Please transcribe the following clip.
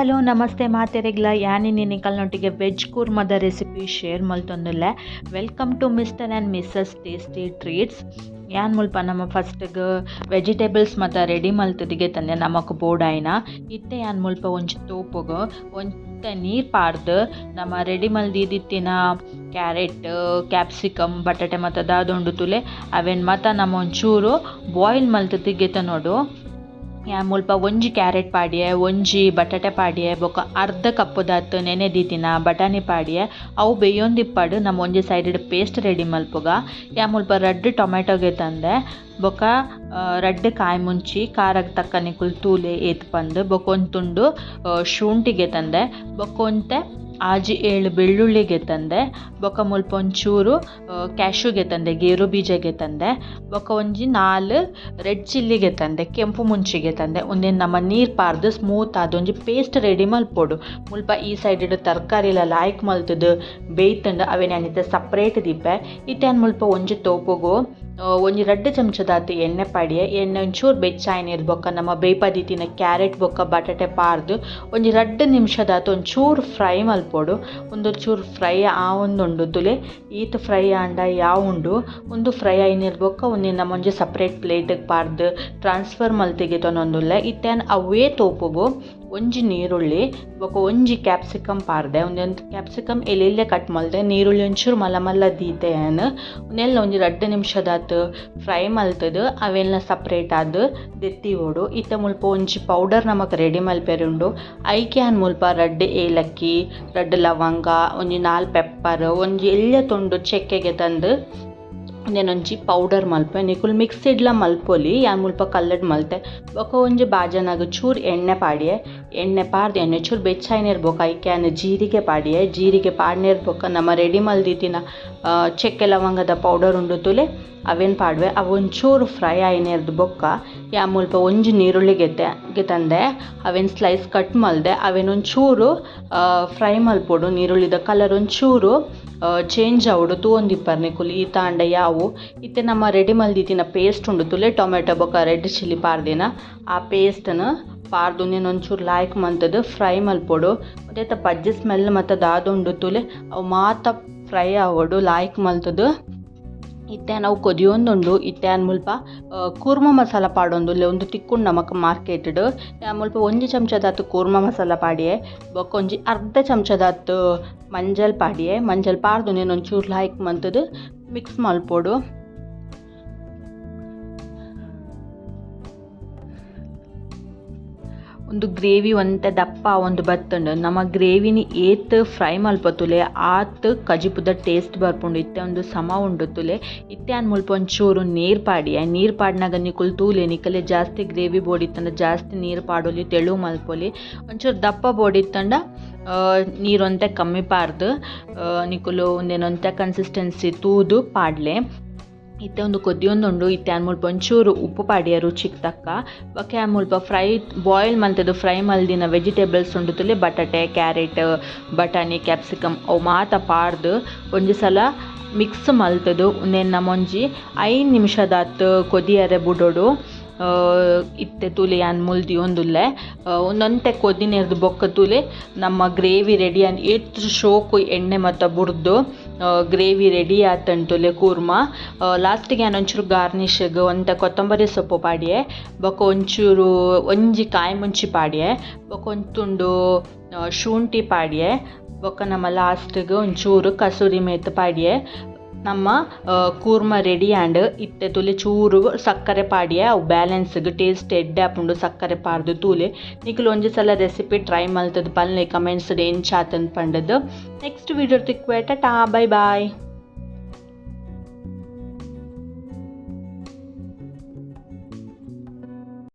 Hello ನಮಸ್ತೆ ಮಾತೆರೆಗ್ಲ ಯಾನಿನಿ ನಿಕಲ್ನೊಟ್ಟಿಗೆ ವೆಜ್ ಕೂರ್ಮದ ರೆಸಿಪಿ ಶೇರ್ ಮಲ್ತೊಂದುಲ್ಲೆ. Welcome to mister and missus tasty treats. ಯಾನ್ ಮುಲ್ಪ ನಮ್ಮ ಫಸ್ಟ್ಗೆ ವೆಜಿಟೇಬಲ್ಸ್ ಮತ್ತು ರೆಡಿ ಮಲ್ತದಿಗೆ ತಂದೆ ನಮಕ್ ಬೋಡಾಯಿನ ಇತ್ತೆ ಯಾನ್ ಮುಲ್ಪ ಒಂಚು ತೋಪುಗು ಒಂತೆ ನೀರು ಪಾರ್ದು ನಮ್ಮ ರೆಡಿ ಮಲ್ದಿದ್ದಿತ್ತಿನ ಕ್ಯಾರೆಟ್ ಕ್ಯಾಪ್ಸಿಕಮ್ ಬಟಾಟೆ ಮತ್ತು ದಾದೊಂಡು ತುಲೆ ಅವೇನು ಮತ್ತು ನಮ್ಮ ಒಂಚೂರು ಬಾಯ್ಲ್ ಮಲ್ತದಿಗೆ ನೋಡು. ಯಾನ್ ಮುಲ್ಪ ಒಂಜಿ ಕ್ಯಾರೆಟ್ ಪಾಡಿಯೆ ಒಂಜಿ ಬಟಾಟೆ ಪಾಡಿಯೆ ಬೊಕ ಅರ್ಧ ಕಪ್ಪುದಾತು ನೆನೆದಿತ್ತಿನ ಬಟಾಣಿ ಪಾಡಿಯೆ ಅವು ಬೇಯೊಂದಿಪ್ಪಡು ನಮ್ಮ ಒಂಜಿ ಸೈಡ್ ಪೇಸ್ಟ್ ರೆಡಿ ಮಲ್ಪುಗ. ಯಾ ಮುಲ್ಪ ರಡ್ಡ್ ಟೊಮೆಟೊಗೆ ತಂದೆ ಬೊಕ ರಡ್ಡ್ ಕಾಯಿ ಮುಂಚಿ ಖಾರಕ್ಕೆ ತಕ್ಕನಿಕುಲ್ ತೂಲೆ ಏತ್ ಪಂದು ಬೊಕ ಒಂದು ತುಂಡು ಶುಂಠಿಗೆ ತಂದೆ ಬೊಕ ಒಂತೆ ಆಜಿ 7 ಬೆಳ್ಳುಳ್ಳಿಗೆ ತಂದೆ ಬೊಕ ಮುಲ್ಪ ಒಂಚೂರು ಕ್ಯಾಶುಗೆ ತಂದೆ ಗೇರು ಬೀಜಗೆ ತಂದೆ ಬೊಕ ಒಂಜಿ 4 ರೆಡ್ ಚಿಲ್ಲಿಗೆ ತಂದೆ ಕೆಂಪು ಮುಂಚಿಗೆ ತಂದೆ ಒಂದೇನು ನಮ್ಮ ನೀರು ಪಾರ್ದು ಸ್ಮೂತ್ ಆದ ಒಂಜಿ ಪೇಸ್ಟ್ ರೆಡಿ ಮಲ್ಪೊಡು. ಮುಲ್ಪ ಈ ಸೈಡ್ ತರಕಾರಿಲ ಲಾಯ್ಕ್ ಮಲ್ತದು ಬೇಯ್ತಂಡು ಅವೇನಿತ್ತೆ ಸಪ್ರೇಟ್ ದಿಪ್ಪೆ ಇತ್ತೇನು ಮುಲ್ಪ ಒಂಜಿ ತೋಪುಗು ಒಂಜಿ 2 ಚಮಚದಾತು ಎಣ್ಣೆ ಪಾಡಿಯೆ ಎಣ್ಣೆ ಒಂಚೂರು ಬೆಚ್ಚಾಯಿನಿರ್ದು ಬೊಕ್ಕ ನಮ್ಮ ಬೇಯ್ಪದಿತ್ತಿನ ಕ್ಯಾರೆಟ್ ಬೊಕ್ಕ ಬಟಾಟೆ ಪಾರ್ದು ಒಂಜಿ 2 ನಿಮಿಷದಾತು ಒಂಚೂರು ಫ್ರೈ ಮಲ್ಪೊಡು. ಒಂದೊಂಚೂರು ಫ್ರೈ ಆವೊಂದುಂಡು ತುಲೆ ಈತ್ ಫ್ರೈ ಆಂಡ ಯಾವುಂಡು ಒಂದು ಫ್ರೈ ಆಯ್ನಿರ್ ಬೊಕ್ಕ ಒಂದಿನ ನಮ್ಮ ಒಂಜಿ ಸಪ್ರೇಟ್ ಪ್ಲೇಟಿಗೆ ಪಾರ್ದು ಟ್ರಾನ್ಸ್ಫರ್ ಮಲ್ತಿಗೆ ತೊನೊಂದುಲ್ಲೆ. ಇತ್ತೇನು ಅವೇ ತೋಪುಗು ಒಂಜಿ ನೀರುಳ್ಳಿ ಬೊಕ ಒಂಜಿ ಕ್ಯಾಪ್ಸಿಕಮ್ ಪಾರ್ದೆ ಒಂದೊಂದು ಕ್ಯಾಪ್ಸಿಕಮ್ ಎಲೆಲ್ಲೇ ಕಟ್ ಮಲ್ದೆ ನೀರುಳ್ಳಿ ಒಂಚೂರು ಮಲ್ಲ ಮಲ್ಲ ದೀತೆ ಏನು ನೆಲ್ಲ ಒಂಜಿ 2 ನಿಮಿಷದಾತು ಫ್ರೈ ಮಲ್ತದು ಅವೆಲ್ಲ ಸಪ್ರೇಟ್ ಆದು ದೆತ್ತಿ ಓಡು. ಇತ್ತ ಮುಲ್ಪ ಒಂಜಿ ಪೌಡರ್ ನಮಕ್ ರೆಡಿ ಮಲ್ಪೆರುಂಡು ಐಕೆ ಅನ್ ಮುಲ್ಪ ರಡ್ಡ್ ಏಲಕ್ಕಿ ರಡ್ಡ್ ಲವಂಗ ಒಂಜಿ 4 ಪೆಪ್ಪರ್ ಒಂಜಿ ಎಳ್ಳೆ ತುಂಡು ಚೆಕ್ಕೆಗೆ ತಂದು ಒಂದೇನೊಂಜಿ ಪೌಡರ್ ಮಲ್ಪೆ ನಿಕುಲ್ ಮಿಕ್ಸಿಡ್ಲ ಮಲ್ಪೊಲಿ ಯಾನ್ ಮುಲ್ಪ ಕಲ್ಲಡ್ ಮಲ್ತೆ ಬೊಕ ಒಂಜಿ ಬಾಜನಾಗ ಚೂರು ಎಣ್ಣೆ ಪಾಡಿಯೆ ಎಣ್ಣೆ ಪಾರ್ದು ಎಣ್ಣೆ ಚೂರು ಬೆಚ್ಚಾಯ್ನಿರ್ ಬೊಕ ಐಕ್ಯಾನ್ ಜೀರಿಗೆ ಪಾಡಿಯೆ ಜೀರಿಗೆ ಪಾಡ್ನಿರ್ ಬೊಕ ನಮ್ಮ ರೆಡಿ ಮಲ್ದಿತ್ತಿನ ಚೆಕ್ಕೆ ಲವಂಗದ ಪೌಡರ್ ಉಂಡು ತುಲೆ ಅವೇನು ಪಾಡ್ವೆ ಅವು ಒಂಚೂರು ಫ್ರೈ ಆಯ್ನಿರ್ದು ಬೊಕ್ಕ ಯಾ ಮುಲ್ಪ ಒಂಜಿ ನೀರುಳ್ಳಿಗೆ ತಂದೆ ಅವೇನು ಸ್ಲೈಸ್ ಕಟ್ ಮಲ್ದೆ ಅವೇನೊಂಚೂರು ಫ್ರೈ ಮಲ್ಪೊಡು ನೀರುಳ್ಳಿದ ಕಲರ್ ಒಂಚೂರು ಚೇಂಜ್ ಆವಡು ತೂವೊಂದಿಪ್ಪರ್ ನಿಕುಲ್ ಈ ತಾಂಡ ಯಾವು ಇತ್ತೆ ನಮ್ಮ ರೆಡಿ ಮಲ್ದಿತ್ತಿನ ಪೇಸ್ಟ್ ಉಂಡು ತುಲೆ ಟೊಮೆಟೊ ಬೊಕ ರೆಡ್ ಚಿಲ್ಲಿ ಪಾರ್ದಿನ ಆ ಪೇಸ್ಟನ್ನು ಪಾರ್ದು ಒಂಚೂರು ಲಾಯ್ಕ್ ಮಂತದ್ದು ಫ್ರೈ ಮಲ್ಪೊಡು. ಮತ್ತೆ ಪಜ್ಜಿ ಸ್ಮೆಲ್ ಮತ್ತು ದಾದುಂಡು ತುಲೆ ಅವು ಮಾತ ಫ್ರೈ ಆವಡು ಲಾಯ್ಕ್ ಮಲ್ತದ್ದು. ಇತ್ತೆ ನಾವು ಕೊದಿಯೊಂದುಂಡು ಇತ್ತೆ ಅನ್ ಮುಲ್ಪ ಕೂರ್ಮ ಮಸಾಲ ಪಾಡೊಂದುಲ್ಲೆ ಒಂದು ತಿಕ್ಕುಂಡು ನಮಕ್ ಮಾರ್ಕೆಟ್ಡ್ ಮುಲ್ಪ ಒಂಜಿ ಚಮಚದಾತು ಕೂರ್ಮ ಮಸಾಲ ಪಾಡಿಯೆ ಬೊಕ ಒಂಜಿ ಅರ್ಧ ಚಮಚದಾತು ಮಂಜಲ್ ಪಾಡಿಯೆ ಮಂಜಲ್ ಪಾರ್ದು ಒಂಚೂರು ಲಾಯ್ಕ್ ಮಂತದ್ದು ಮಿಕ್ಸ್ ಮಲ್ಪೊಡು. ಒಂದು ಗ್ರೇವಿ ಒಂತೆ ದಪ್ಪ ಒಂದು ಬತ್ತುಂಡು ನಮ್ಮ ಗ್ರೇವಿನಿ ಏತ್ ಫ್ರೈ ಮಲ್ಪತುಲೆ ಆತ್ ಕಜಿಪುದ ಟೇಸ್ಟ್ ಬರ್ಪುಂಡು. ಇತ್ತೆ ಒಂದು ಸಮ ಉಂಡು ತುಲೆ ಇತ್ತೆ ಅನ್ ಮುಲ್ಪ ಒಂಚೂರು ನೀರು ಪಾಡಿಯೆ ನೀರು ಪಾಡ್ನಾಗ ನಿಕುಲ್ ತೂಲೆ ನಿಕಲೆ ಜಾಸ್ತಿ ಗ್ರೇವಿ ಬೋಡಿತ್ತಂಡ ಜಾಸ್ತಿ ನೀರು ಪಾಡೋಲಿ ತೆಳು ಮಲ್ಪೊಲಿ ಒಂಚೂರು ದಪ್ಪ ಬೋಡಿತ್ತಂಡ ನೀರೊಂತೆ ಕಮ್ಮಿ ಪಾರ್ದು ನಿಕುಲು ಒಂದೇನೊಂತೆ ಕನ್ಸಿಸ್ಟೆನ್ಸಿ ತೂದು ಪಾಡ್ಲೆ. ಇತ್ತೆ ಒಂದು ಕೊದಿಯೊಂದುಂಡು ಇತ್ತೆ ಅನ್ ಮುಲ್ಪ ಒಂಚೂರು ಉಪ್ಪು ಪಾಡಿಯ ರುಚಿಗೆ ತಕ್ಕ ಬೊಕ್ಕೆ ಆ ಮುಲ್ಪ ಫ್ರೈ ಬಾಯ್ಲ್ ಮಲ್ತದ್ದು ಫ್ರೈ ಮಲ್ದಿನ ವೆಜಿಟೇಬಲ್ಸ್ ಉಂಡು ತುಲೆ ಬಟಾಟೆ ಕ್ಯಾರೆಟ್ ಬಟಾಣಿ ಕ್ಯಾಪ್ಸಿಕಮ್ ಅವು ಮಾತ ಪಾರ್ದು ಒಂಜಿ ಸಲ ಮಿಕ್ಸ್ ಮಲ್ತದು ಒಂದೇನು ನಮ್ಮ ಒಂಜಿ 5 ನಿಮಿಷದಾತು ಕೊದಿಯರೆ ಬುಡೋಡು. ಇತ್ತೆ ತೂಲೆ ಯಾನ್ ಮುಲ್ದಿ ಒಂದುಲ್ಲೆ ಒಂದೊಂತೆ ಕೊದಿನೆರ್ದು ಬೊಕ್ಕ ತೂಲೆ ನಮ್ಮ ಗ್ರೇವಿ ರೆಡಿ ಆನ್ ಏತ್ ಶೋಕು ಎಣ್ಣೆ ಮತ್ತು ಬುಡ್ದು ಗ್ರೇವಿ ರೆಡಿ ಆತಂಟುಲೆ ಕೂರ್ಮ. ಲಾಸ್ಟಿಗೆ ಒಂಚೂರು ಗಾರ್ನಿಷ್ಗೆ ಒಂತೆ ಕೊತ್ತಂಬರಿ ಸೊಪ್ಪು ಪಾಡಿಯೆ ಬೊಕ ಒಂಚೂರು ಒಂಜಿ ಕಾಯಿ ಮುಂಚಿ ಪಾಡಿಯೆ ಬೊಕ ಒಂದು ತುಂಡು ಶುಂಠಿ ಪಾಡಿಯೆ ಬೊಕ ನಮ್ಮ ಲಾಸ್ಟಿಗೆ ಒಂಚೂರು ಕಸೂರಿ ಮೇತ್ ಪಾಡಿಯೆ ನಮ್ಮ ಕೂರ್ಮ ರೆಡಿ ಆ್ಯಂಡ್ ಇತ್ತೆ ತುಲೆ ಚೂರು ಸಕ್ಕರೆ ಪಾಡಿಯೆ ಅವು ಬ್ಯಾಲೆನ್ಸ್ಗೆ ಟೇಸ್ಟ್ ಎಡ್ಡೆ ಆಪುಂಡು ಸಕ್ಕರೆ ಪಾರ್ದು ತೂಲೆ ನಿಕುಲು ಒಂಜಿ ಸಲ ರೆಸಿಪಿ ಟ್ರೈ ಮಲ್ತದ್ದು ಪಲ್ಲೆ ಕಮೆಂಟ್ಸ್ ಎಂಚಾತಂದು ಪಂಡದು. ನೆಕ್ಸ್ಟ್ ವೀಡಿಯೋ ತಿಕ್ಬೇಟ ಟಾಟಾ ಬೈ ಬಾಯ್.